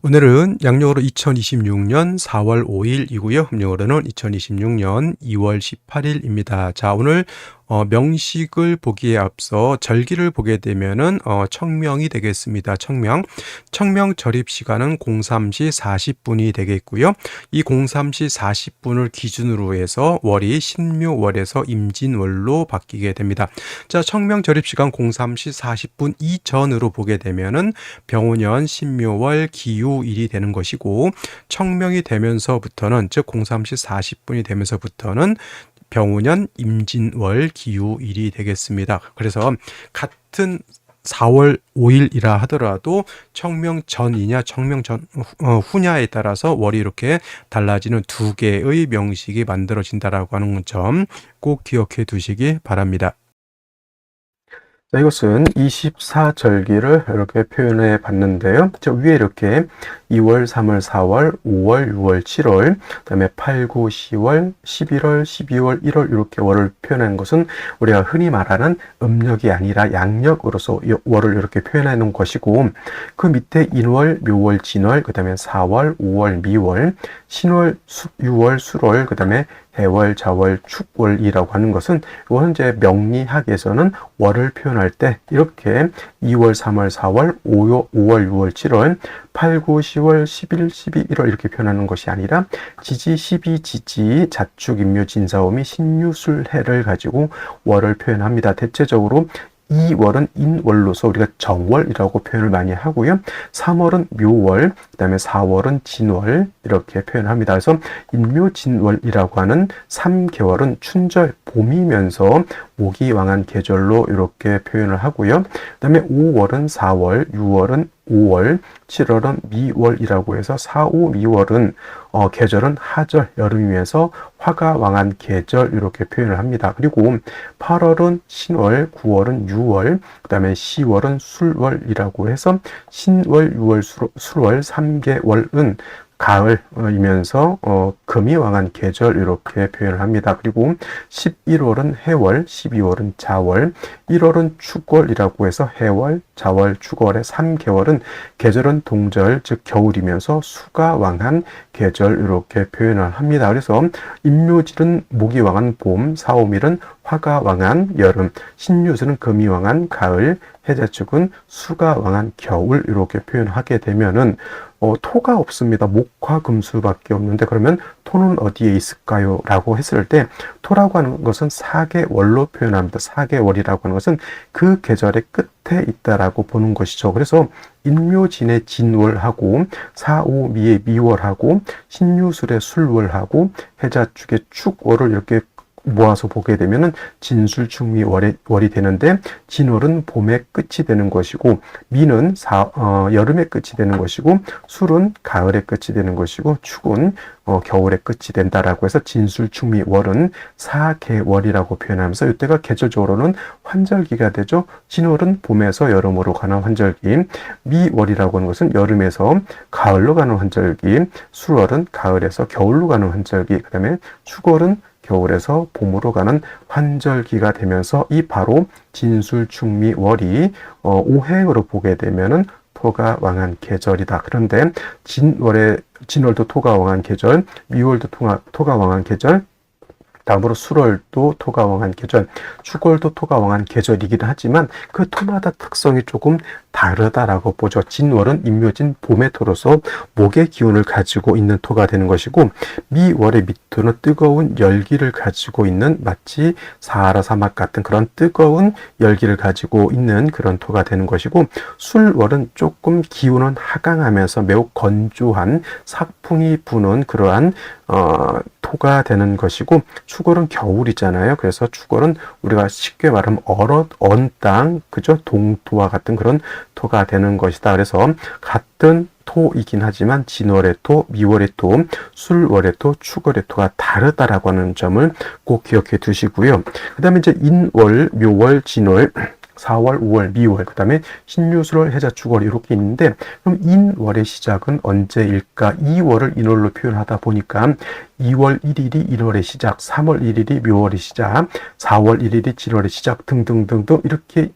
오늘은 양력으로 2026년 4월 5일이고요. 음력으로는 2026년 2월 18일입니다. 자, 오늘 명식을 보기에 앞서 절기를 보게 되면은 청명이 되겠습니다. 청명 절입 시간은 03시 40분이 되겠고요. 이 03시 40분을 기준으로 해서 월이 신묘월에서 임진월로 바뀌게 됩니다. 자, 청명 절입 시간 03시 40분 이전으로 보게 되면은 병오년 신묘월 기요일이 되는 것이고, 청명이 되면서부터는, 즉 03시 40분이 되면서부터는 병오년 임진월 기요일이 되겠습니다. 그래서 같은 4월 5일이라 하더라도 청명 전이냐 청명 전 후냐에 따라서 월이 이렇게 달라지는 두 개의 명식이 만들어진다라고 하는 점 꼭 기억해 두시기 바랍니다. 자, 이것은 24절기를 이렇게 표현해 봤는데요. 저 위에 이렇게 2월, 3월, 4월, 5월, 6월, 7월, 그 다음에 8, 9, 10월, 11월, 12월, 1월 이렇게 월을 표현한 것은 우리가 흔히 말하는 음력이 아니라 양력으로서 월을 이렇게 표현해 놓은 것이고, 그 밑에 인월, 묘월, 진월, 그 다음에 4월, 5월, 미월, 신월, 6월, 술월, 그 다음에 해월, 자월, 축월이라고 하는 것은 이거는 이제 명리학에서는 월을 표현할 때 이렇게 2월, 3월, 4월, 5월, 6월, 7월, 8, 9, 10월, 11, 12, 1월 이렇게 표현하는 것이 아니라 지지, 시비, 지지, 자축, 임묘, 진사오미, 신유술, 해를 가지고 월을 표현합니다. 대체적으로 이 월은 인월로서 우리가 정월이라고 표현을 많이 하고요. 3월은 묘월, 그 다음에 4월은 진월 이렇게 표현합니다. 그래서 인묘진월이라고 하는 3개월은 춘절, 봄이면서 모기왕한 계절로 이렇게 표현을 하고요. 그 다음에 5월은 4월, 6월은 5월, 7월은 미월이라고 해서 4, 5, 미월은 계절은 하절, 여름이면서 화가 왕한 계절 이렇게 표현을 합니다. 그리고 8월은 신월, 9월은 유월, 그 다음에 10월은 술월이라고 해서 신월, 유월, 술월 3개월은 가을이면서 금이 왕한 계절 이렇게 표현을 합니다. 그리고 11월은 해월, 12월은 자월, 1월은 축월이라고 해서 해월, 자월, 축월의 3개월은 계절은 동절, 즉 겨울이면서 수가 왕한 계절 이렇게 표현을 합니다. 그래서 임묘질은 목이 왕한 봄, 사오밀은 화가 왕한 여름, 신유술은 금이 왕한 가을, 해자축은 수가 왕한 겨울 이렇게 표현하게 되면은 토가 없습니다. 목화 금수밖에 없는데 그러면 토는 어디에 있을까요? 라고 했을 때 토라고 하는 것은 사계월로 표현합니다. 사계월이라고 하는 것은 그 계절의 끝에 있다라고 보는 것이죠. 그래서 인묘진의 진월하고 사오미의 미월하고 신유술의 술월하고 해자축의 축월을 이렇게 모아서 보게 되면은 진술충미 월이 되는데, 진월은 봄의 끝이 되는 것이고, 미는 여름의 끝이 되는 것이고, 술은 가을의 끝이 되는 것이고, 축은 겨울의 끝이 된다라고 해서 진술충미 월은 사계월이라고 표현하면서 이때가 계절적으로는 환절기가 되죠. 진월은 봄에서 여름으로 가는 환절기, 미월이라고 하는 것은 여름에서 가을로 가는 환절기, 술월은 가을에서 겨울로 가는 환절기, 그 다음에 축월은 겨울에서 봄으로 가는 환절기가 되면서 이 바로 진술충미월이 오행으로 보게 되면은 토가 왕한 계절이다. 그런데 진월도 토가 왕한 계절, 미월도 토가 왕한 계절, 다음으로 술월도 토가 왕한 계절, 축월도 토가 왕한 계절이기는 하지만 그 토마다 특성이 조금 다르다라고 보죠. 진월은 임묘진 봄의 토로서 목의 기운을 가지고 있는 토가 되는 것이고, 미월의 밑토는 뜨거운 열기를 가지고 있는, 마치 사하라 사막 같은 그런 뜨거운 열기를 가지고 있는 그런 토가 되는 것이고, 술월은 조금 기운은 하강하면서 매우 건조한 사풍이 부는 그러한 토가 되는 것이고, 축월은 겨울이잖아요. 그래서 축월은 우리가 쉽게 말하면 언 땅, 그죠? 동토와 같은 그런 토가 되는 것이다. 그래서 같은 토이긴 하지만 진월의 토, 미월의 토, 술월의 토, 축월의 토가 다르다라고 하는 점을 꼭 기억해 두시고요. 그 다음에 이제 인월, 묘월, 진월, 4월, 5월, 미월, 그 다음에 신유술월, 해자축월 이렇게 있는데, 그럼 인월의 시작은 언제일까? 2월을 인월로 표현하다 보니까 2월 1일이 인월의 시작, 3월 1일이 묘월의 시작, 4월 1일이 진월의 시작 등등등등 이렇게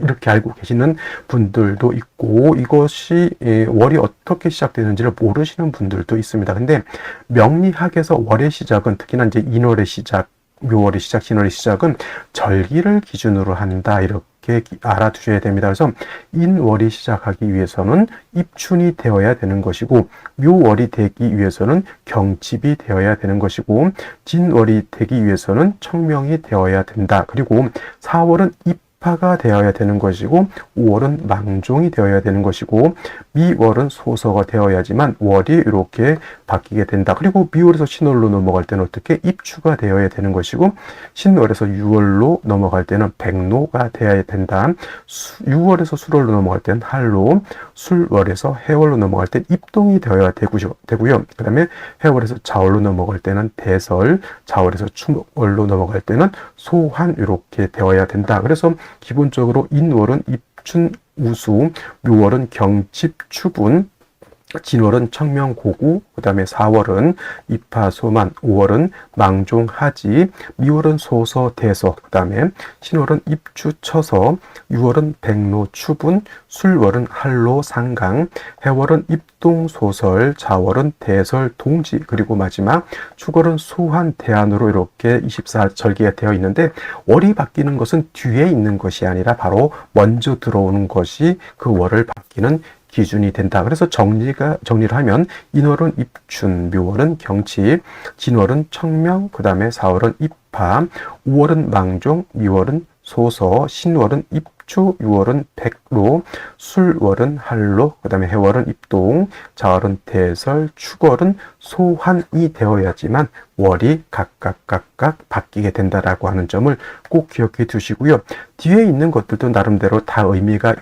이렇게 알고 계시는 분들도 있고, 이것이 월이 어떻게 시작되는지를 모르시는 분들도 있습니다. 근데 명리학에서 월의 시작은, 특히나 이제 인월의 시작, 묘월의 시작, 진월의 시작은 절기를 기준으로 한다, 이렇게 알아두셔야 됩니다. 그래서 인월이 시작하기 위해서는 입춘이 되어야 되는 것이고, 묘월이 되기 위해서는 경칩이 되어야 되는 것이고, 진월이 되기 위해서는 청명이 되어야 된다. 그리고 4월은 입하가 되어야 되는 것이고, 5월은 망종이 되어야 되는 것이고, 미월은 소서가 되어야지만 월이 이렇게 바뀌게 된다. 그리고 미월에서 신월로 넘어갈 때는 어떻게 입추가 되어야 되는 것이고, 신월에서 유월로 넘어갈 때는 백로가 되어야 된다. 6월에서 술월로 넘어갈 때는 할로, 술월에서 해월로 넘어갈 때 입동이 되어야 되고요. 그 다음에 해월에서 자월로 넘어갈 때는 대설, 자월에서 추월로 넘어갈 때는 소환, 이렇게 되어야 된다. 그래서 기본적으로 인월은 입춘, 우수, 묘월은 경칩, 추분, 진월은 청명, 고구, 그 다음에 4월은 입하, 소만, 5월은 망종, 하지, 미월은 소서, 대서, 그 다음에 신월은 입추, 처서, 6월은 백로, 추분, 술월은 할로, 상강, 해월은 입동, 소설, 자월은 대설, 동지, 그리고 마지막 축월은 소환, 대안으로 이렇게 24절기가 되어 있는데, 월이 바뀌는 것은 뒤에 있는 것이 아니라 바로 먼저 들어오는 것이 그 월을 바뀌는 기준이 된다. 그래서 정리를 하면 인월은 입춘, 묘월은 경칩, 진월은 청명, 그 다음에 4월은 입하, 5월은 망종, 미월은 소서, 신월은 입추, 6월은 백로, 술월은 할로, 그 다음에 해월은 입동, 자월은 대설, 축월은 소환이 되어야지만 월이 각각 바뀌게 된다라고 하는 점을 꼭 기억해 두시고요. 뒤에 있는 것들도 나름대로 다 의미가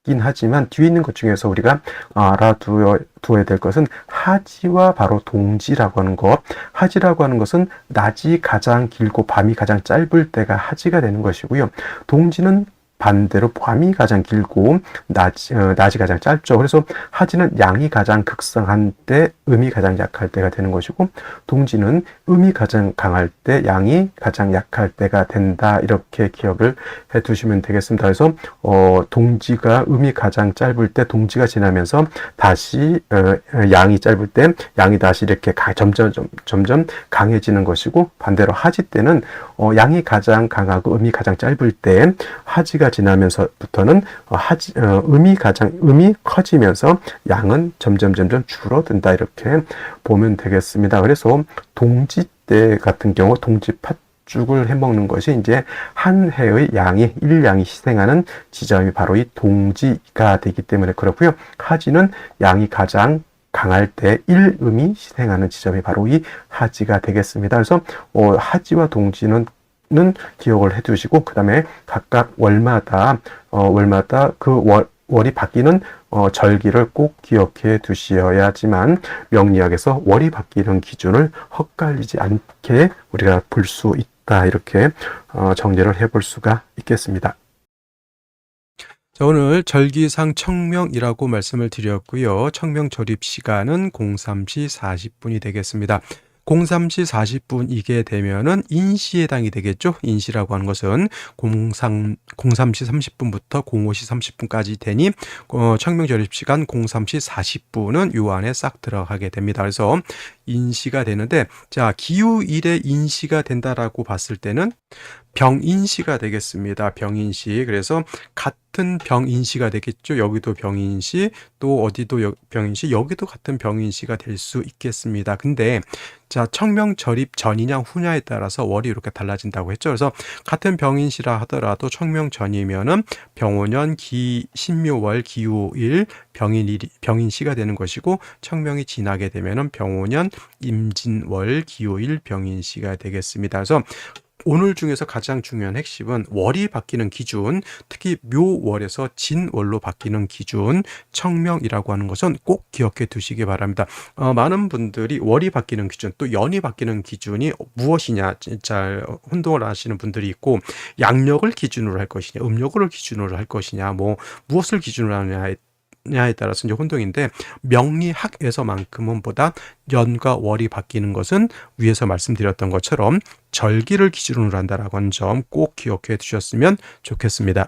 긴 하지만 뒤에 있는 것 중에서 우리가 알아두어야 될 것은 하지와 바로 동지라고 하는 것. 하지라고 하는 것은 낮이 가장 길고 밤이 가장 짧을 때가 하지가 되는 것이고요. 동지는 반대로 밤이 가장 길고 낮이 가장 짧죠. 그래서 하지는 양이 가장 극성한 때, 음이 가장 약할 때가 되는 것이고, 동지는 음이 가장 강할 때, 양이 가장 약할 때가 된다. 이렇게 기억을 해 두시면 되겠습니다. 그래서 동지가 음이 가장 짧을 때 동지가 지나면서 다시 양이 짧을 때 양이 다시 이렇게 점점 강해지는 것이고, 반대로 하지 때는 양이 가장 강하고 음이 가장 짧을 때 하지가 지나면서부터는 음이 커지면서 양은 점점 줄어든다. 이렇게 보면 되겠습니다. 그래서 동지 때 같은 경우 동지 팥죽을 해먹는 것이 이제 한 해의 일양이 희생하는 지점이 바로 이 동지가 되기 때문에 그렇고요. 하지는 양이 가장 강할 때 일음이 희생하는 지점이 바로 이 하지가 되겠습니다. 그래서 하지와 동지는 기억을 해두시고, 그 다음에 각각 월마다 그 월이 바뀌는 절기를 꼭 기억해 두셔야지만 명리학에서 월이 바뀌는 기준을 헛갈리지 않게 우리가 볼 수 있다. 이렇게 정리를 해볼 수가 있겠습니다. 자, 오늘 절기상 청명이라고 말씀을 드렸고요. 청명 절입 시간은 03시 40분이 되겠습니다. 03시 40분이게 되면은 인시에 해당이 되겠죠. 인시라고 하는 것은 03시 30분부터 05시 30분까지 되니 청명 절입 시간 03시 40분은 요 안에 싹 들어가게 됩니다. 그래서 인시가 되는데, 자, 기후일에 인시가 된다라고 봤을 때는 병인시가 되겠습니다. 병인시. 그래서 같은 병인시가 되겠죠. 여기도 병인시, 또 어디도 병인시, 여기도 같은 병인시가 될 수 있겠습니다. 근데 자, 청명 절입 전이냐 후냐에 따라서 월이 이렇게 달라진다고 했죠. 그래서 같은 병인시라 하더라도 청명 전이면은 병오년 신묘월 기후일 병인시가 되는 것이고, 청명이 지나게 되면은 병오년 임진월 기후일 병인시가 되겠습니다. 그래서 오늘 중에서 가장 중요한 핵심은 월이 바뀌는 기준, 특히 묘월에서 진월로 바뀌는 기준, 청명이라고 하는 것은 꼭 기억해 두시기 바랍니다. 많은 분들이 월이 바뀌는 기준, 또 연이 바뀌는 기준이 무엇이냐 잘 혼동을 하시는 분들이 있고, 양력을 기준으로 할 것이냐, 음력을 기준으로 할 것이냐, 무엇을 기준으로 하느냐에 하느냐에 따라서 이제 혼동인데, 명리학에서만큼은 보다 년과 월이 바뀌는 것은 위에서 말씀드렸던 것처럼 절기를 기준으로 한다라고 하는 점 꼭 기억해 두셨으면 좋겠습니다.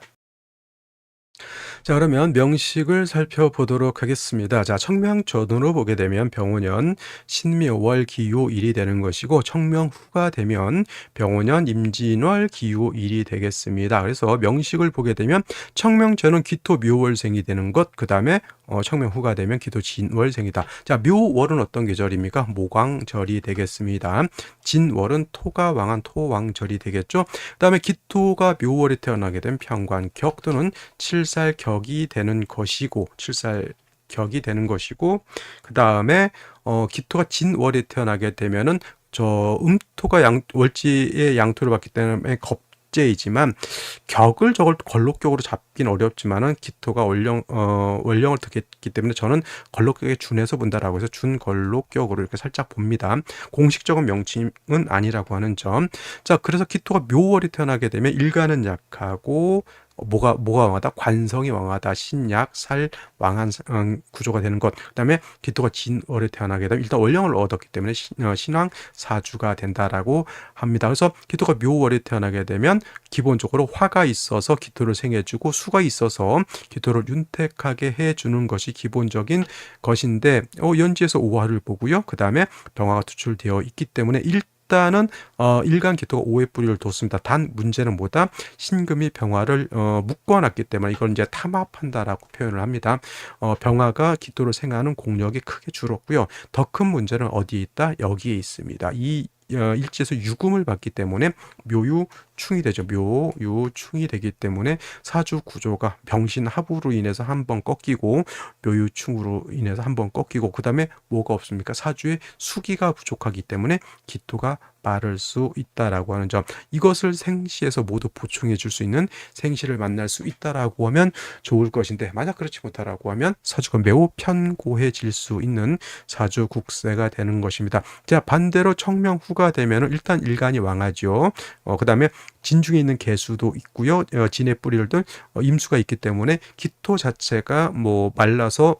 자, 그러면 명식을 살펴보도록 하겠습니다. 자, 청명전으로 보게 되면 병오년 신묘월 기요일이 되는 것이고, 청명후가 되면 병오년 임진월 기요일이 되겠습니다. 그래서 명식을 보게 되면 청명전은 기토 묘월생이 되는 것, 그 다음에 청명후가 되면 기토 진월생이다. 자, 묘월은 어떤 계절입니까? 모광절이 되겠습니다. 진월은 토가 왕한 토왕절이 되겠죠. 그 다음에 기토가 묘월에 태어나게 되면 평관격 또는 칠살격이 되는 것이고, 칠살격이 되는 것이고, 그 다음에 기토가 진월에 태어나게 되면은 음토가 월지의 양토를 받기 때문에 겁제이지만, 격을 저걸 걸록격으로 잡긴 어렵지만은 기토가 월령을 듣기 때문에 저는 걸록격에 준해서 본다라고 해서 준걸록격으로 이렇게 살짝 봅니다. 공식적인 명칭은 아니라고 하는 점. 자, 그래서 기토가 묘월이 태어나게 되면 일간은 약하고, 뭐가 왕하다? 관성이 왕하다. 신약, 살, 왕한 구조가 되는 것. 그 다음에 기토가 진월에 태어나게 되면 일단 월령을 얻었기 때문에 신왕 사주가 된다라고 합니다. 그래서 기토가 묘월에 태어나게 되면 기본적으로 화가 있어서 기토를 생해주고, 수가 있어서 기토를 윤택하게 해주는 것이 기본적인 것인데, 연지에서 오화를 보고요. 그 다음에 병화가 투출되어 있기 때문에 일단은 일간 기토가 오의 뿌리를 뒀습니다. 단 문제는 뭐다? 신금이 병화를 묶어놨기 때문에 이걸 이제 탐합한다라고 표현을 합니다. 병화가 기토를 생하는 공력이 크게 줄었고요. 더 큰 문제는 어디에 있다? 여기에 있습니다. 이 일지에서 유금을 받기 때문에 묘유충이 되죠. 묘유충이 되기 때문에 사주 구조가 병신합으로 인해서 한번 꺾이고, 묘유충으로 인해서 한번 꺾이고, 그 다음에 뭐가 없습니까? 사주에 수기가 부족하기 때문에 기토가 마를 수 있다라고 하는 점, 이것을 생시에서 모두 보충해 줄 수 있는 생시를 만날 수 있다라고 하면 좋을 것인데, 만약 그렇지 못하라고 하면 사주가 매우 편고해질 수 있는 사주 국세가 되는 것입니다. 자, 반대로 청명후가 되면은 일단 일간이 왕하죠. 그 다음에 진중에 있는 개수도 있고요. 진의 뿌리를 둔 임수가 있기 때문에 기토 자체가 뭐 말라서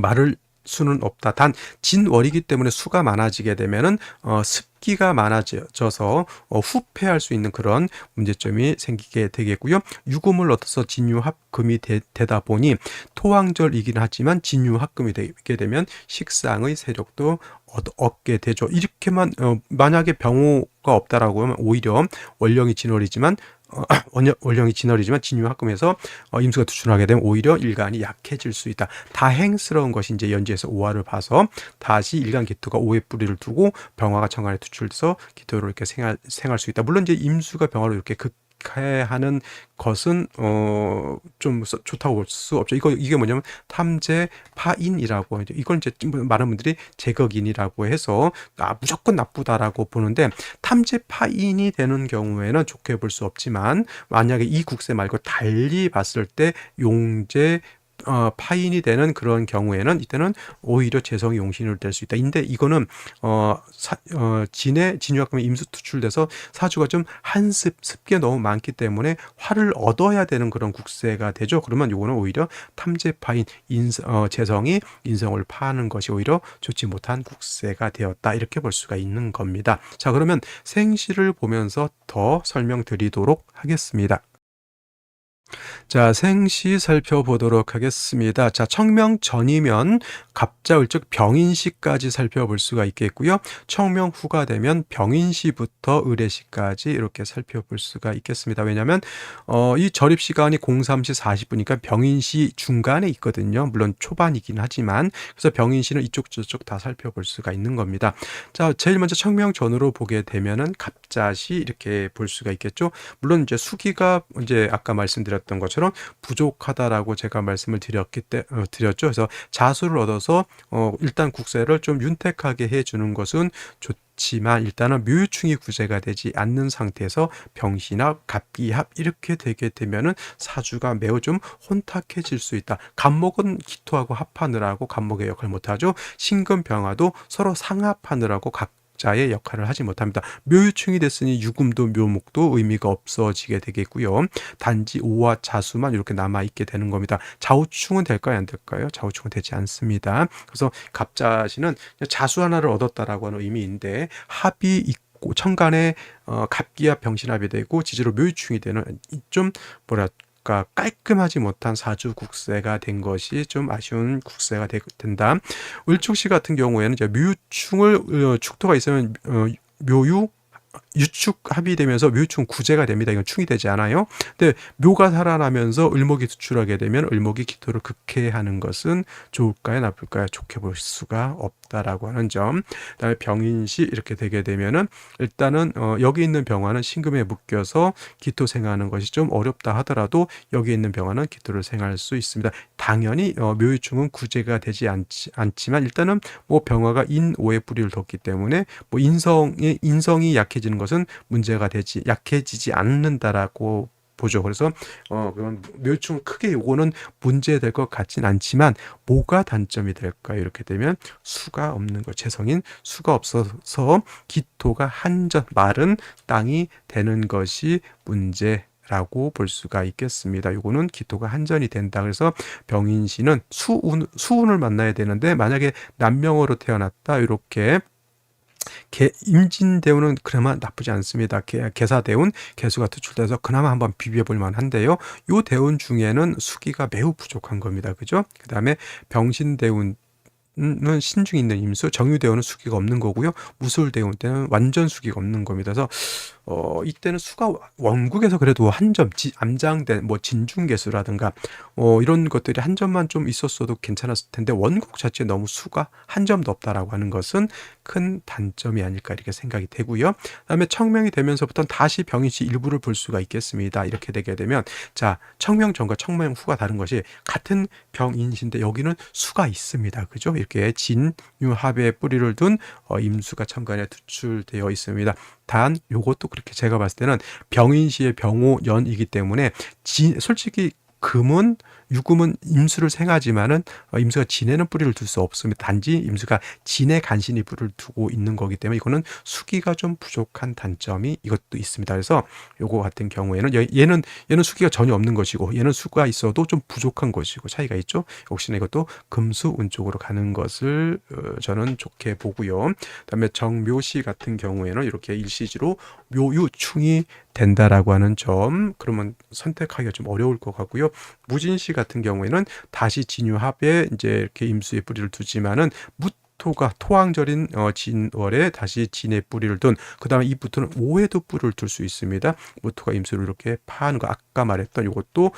마를 수는 없다. 단 진월이기 때문에 수가 많아지게 되면은 습기가 많아져서 후패할 수 있는 그런 문제점이 생기게 되겠고요. 유금을 얻어서 진유합금이 되다 보니 토왕절이긴 하지만 진유합금이 되게 되면 식상의 세력도 얻게 되죠. 이렇게만 만약에 병호가 없다라고 하면 오히려 월령이 진월이지만 진유합금에서 임수가 투출하게 되면 오히려 일간이 약해질 수 있다. 다행스러운 것이 이제 연지에서 오화를 봐서 다시 일간 기토가 오의 뿌리를 두고 병화가 정관에 투출돼서 기토를 이렇게 생할 수 있다. 물론 이제 임수가 병화로 이렇게 하는 것은 좀 좋다고 볼 수 없죠. 이게 뭐냐면 탐제 파인이라고 하죠. 이건 이제 많은 분들이 제거인이라고 해서 무조건 나쁘다라고 보는데, 탐제 파인이 되는 경우에는 좋게 볼 수 없지만, 만약에 이 국세 말고 달리 봤을 때 용제 파인이 되는 그런 경우에는 이때는 오히려 재성이 용신으로 될 수 있다. 근데 이거는 진유합금이 임수 투출돼서 사주가 좀 습기가 너무 많기 때문에 화를 얻어야 되는 그런 국세가 되죠. 그러면 이거는 오히려 탐제 파인 재성이 인성을 파하는 것이 오히려 좋지 못한 국세가 되었다. 이렇게 볼 수가 있는 겁니다. 자, 그러면 생시를 보면서 더 설명드리도록 하겠습니다. 자, 생시 살펴보도록 하겠습니다. 자, 청명전이면 갑자을 즉 병인시까지 살펴볼 수가 있겠고요. 청명후가 되면 병인시부터 의례시까지 이렇게 살펴볼 수가 있겠습니다. 왜냐하면 이 절입 시간이 03시 40분이니까 병인시 중간에 있거든요. 물론 초반이긴 하지만, 그래서 병인시는 이쪽 저쪽 다 살펴볼 수가 있는 겁니다. 자, 제일 먼저 청명전으로 보게 되면은 갑자시 이렇게 볼 수가 있겠죠. 물론 이제 수기가 이제 아까 말씀드렸던 것처럼 부족하다라고 제가 말씀을 드렸죠. 그래서 자수를 얻어서 일단 국세를 좀 윤택하게 해주는 것은 좋지만, 일단은 묘유충이 구제가 되지 않는 상태에서 병신합, 갑기합 이렇게 되게 되면은 사주가 매우 좀 혼탁해질 수 있다. 갑목은 기토하고 합하느라고 갑목의 역할을 못하죠. 신금병화도 서로 상합하느라고 갑자의 역할을 하지 못합니다. 묘유충이 됐으니 유금도 묘목도 의미가 없어지게 되겠고요. 단지 오와 자수만 이렇게 남아있게 되는 겁니다. 좌우충은 될까요? 안 될까요? 좌우충은 되지 않습니다. 그래서 갑자시는 자수 하나를 얻었다라고 하는 의미인데 합이 있고 천간에 갑기와 병신합이 되고 지지로 묘유충이 되는 좀 뭐랄까 깔끔하지 못한 사주국세가 된 것이 좀 아쉬운 국세가 된다. 을축시 같은 경우에는 이제 묘유충을 축토가 있으면 묘유 유축 합의되면서 묘충 구제가 됩니다. 이건 충이 되지 않아요. 근데 묘가 살아나면서 을목이 투출하게 되면 을목이 기토를 극해하는 것은 좋을까요? 나쁠까요? 좋게 볼 수가 없다라고 하는 점. 그다음에 병인시 이렇게 되게 되면은 일단은 여기 있는 병화는 신금에 묶여서 기토 생하는 것이 좀 어렵다 하더라도 여기 있는 병화는 기토를 생할 수 있습니다. 당연히 묘유충은 구제가 되지 않지만 일단은 뭐 병화가 인오의 뿌리를 뒀기 때문에 뭐 인성이 약해지는 것은 문제가 되지 약해지지 않는다라고 보죠. 그래서 그건 묘충 크게 요거는 문제될 것 같진 않지만 뭐가 단점이 될까요? 이렇게 되면 수가 없는 것, 재성인 수가 없어서 기토가 한전 마른 땅이 되는 것이 문제라고 볼 수가 있겠습니다. 요거는 기토가 한전이 된다. 그래서 병인시는 수운을 만나야 되는데 만약에 남명으로 태어났다 이렇게 임진대운은 그나마 나쁘지 않습니다. 계사대운, 개수가 투출돼서 그나마 한번 비벼볼 만한데요. 요 대운 중에는 수기가 매우 부족한 겁니다. 그죠? 그 다음에 병신대운 는 신중이 있는 임수, 정유대운은 수기가 없는 거고요. 무술대운 때는 완전 수기가 없는 겁니다. 그래서 이때는 수가 원국에서 그래도 한 점, 암장된 뭐 진중개수라든가 이런 것들이 한 점만 좀 있었어도 괜찮았을 텐데 원국 자체에 너무 수가 한 점도 없다라고 하는 것은 큰 단점이 아닐까 이렇게 생각이 되고요. 그다음에 청명이 되면서부터는 다시 병인시 일부를 볼 수가 있겠습니다. 이렇게 되게 되면 자 청명 전과 청명 후가 다른 것이 같은 병인시인데 여기는 수가 있습니다. 그죠? 이렇게 진유합의 뿌리를 둔 임수가 천간에 투출되어 있습니다. 단 요것도 그렇게 제가 봤을 때는 병인시의 병오년이기 때문에 솔직히 금은 유금은 임수를 생하지만은 임수가 진에는 뿌리를 둘 수 없습니다. 단지 임수가 진에 간신히 뿌리를 두고 있는 거기 때문에 이거는 수기가 좀 부족한 단점이 이것도 있습니다. 그래서 요거 같은 경우에는 얘는 수기가 전혀 없는 것이고 얘는 수가 있어도 좀 부족한 것이고 차이가 있죠. 혹시나 이것도 금수운 쪽으로 가는 것을 저는 좋게 보고요. 그다음에 정묘시 같은 경우에는 이렇게 일시지로 묘유충이 된다라고 하는 점, 그러면 선택하기가 좀 어려울 것 같고요. 무진시 같은 경우에는 다시 진유합에 이제 이렇게 임수의 뿌리를 두지만은 무토가 토왕절인 진월에 다시 진의 뿌리를 둔, 그 다음에 이 무토는 오에도 뿌리를 둘 수 있습니다. 무토가 임수를 이렇게 파하는 거 아까 말했던 이것도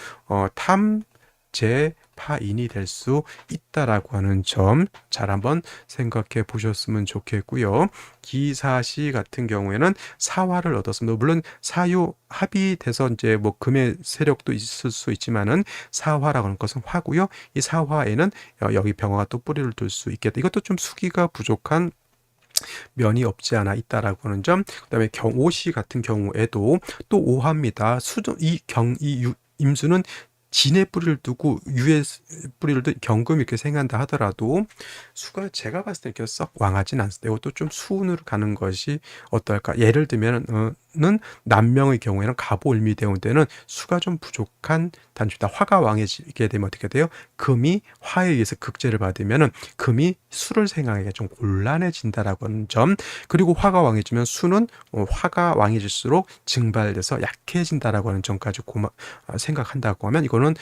파인이 될 수 있다라고 하는 점 잘 한번 생각해 보셨으면 좋겠고요. 기사시 같은 경우에는 사화를 얻었습니다. 물론 사유 합이 돼서 이제 뭐 금의 세력도 있을 수 있지만은 사화라고 하는 것은 화고요. 이 사화에는 여기 병화가 또 뿌리를 둘 수 있겠다. 이것도 좀 수기가 부족한 면이 없지 않아 있다라고 하는 점. 그다음에 경오시 같은 경우에도 또 오합니다. 임수는 진의 뿌리를 두고 유의 뿌리를 둔 경금 이렇게 생각한다 하더라도 수가 제가 봤을 때 이렇게 썩 왕하진 않습니다. 이것도 좀 수운으로 가는 것이 어떨까? 예를 들면 남명의 경우에는 갑오을미대운 때는 수가 좀 부족한 단추다. 화가 왕해지게 되면 어떻게 돼요? 금이 화에 의해서 극제를 받으면은 금이 수를 생각하기가 좀 곤란해진다라고 하는 점. 그리고 화가 왕해지면 수는 화가 왕해질수록 증발돼서 약해진다라고 하는 점까지 생각한다고 하면 이거는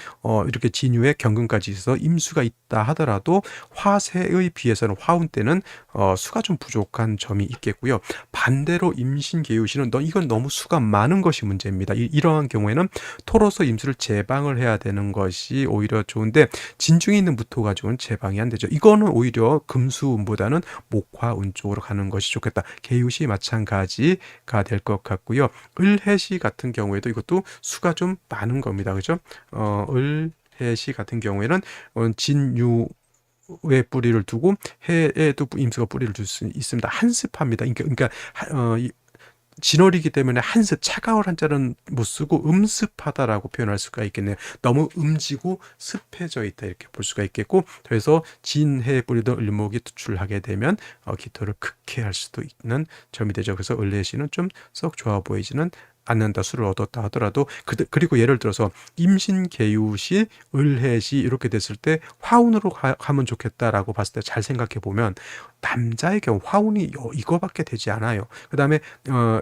이렇게 진유에 경금까지 있어서 임수가 있다 하더라도 화세의 비해서는 화운 때는 수가 좀 부족한 점이 있겠고요. 반대로 임신계유시는 이건 너무 수가 많은 것이 문제입니다. 이러한 경우에는 토로서 임수를 제방을 해야 되는 것이 오히려 좋은데 진중에 있는 무토 가지고는 제방이 안 되죠. 이거는 오히려 금수운보다는 목화운 쪽으로 가는 것이 좋겠다. 계유시 마찬가지가 될 것 같고요. 을해시 같은 경우에도 이것도 수가 좀 많은 겁니다. 그죠? 을해시 같은 경우에는 진유 의 뿌리를 두고 해에도 임수가 뿌리를 둘 수 있습니다. 한습합니다. 그러니까 진월이기 때문에 한습, 차가울 한자는 못 쓰고 음습하다라고 표현할 수가 있겠네요. 너무 음지고 습해져 있다 이렇게 볼 수가 있겠고, 그래서 진해에 뿌리던 을목이 투출하게 되면 기토를 극해할 수도 있는 점이 되죠. 그래서 을래시는 좀 썩 좋아 보이지는 않는다. 술을 얻었다 하더라도 그리고 예를 들어서 임신계유시, 을해시 이렇게 됐을 때 화운으로 가면 좋겠다라고 봤을 때 잘 생각해 보면 남자의 경우 화운이 이거밖에 되지 않아요. 그 다음에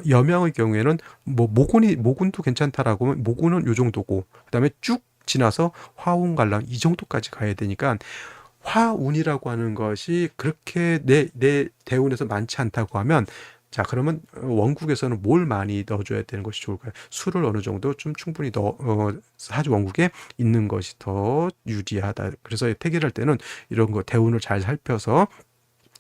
여명의 경우에는 뭐 모군도 괜찮다라고 하면 모군은 요 정도고, 그 다음에 쭉 지나서 화운 갈랑 이 정도까지 가야 되니까 화운이라고 하는 것이 그렇게 내 대운에서 많지 않다고 하면, 자 그러면 원국에서는 뭘 많이 넣어줘야 되는 것이 좋을까요? 술을 어느 정도 좀 충분히 사주 원국에 있는 것이 더 유리하다. 그래서 태기를 할 때는 이런 거 대운을 잘 살펴서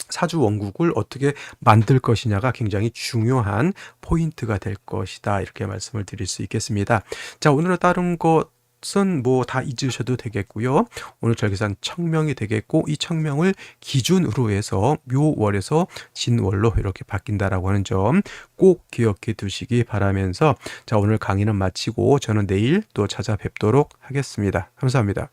사주 원국을 어떻게 만들 것이냐가 굉장히 중요한 포인트가 될 것이다. 이렇게 말씀을 드릴 수 있겠습니다. 자, 오늘은 다른 것은 뭐 다 잊으셔도 되겠고요. 오늘 절기상 청명이 되겠고, 이 청명을 기준으로 해서 묘월에서 진월로 이렇게 바뀐다라고 하는 점 꼭 기억해 두시기 바라면서, 자, 오늘 강의는 마치고 저는 내일 또 찾아뵙도록 하겠습니다. 감사합니다.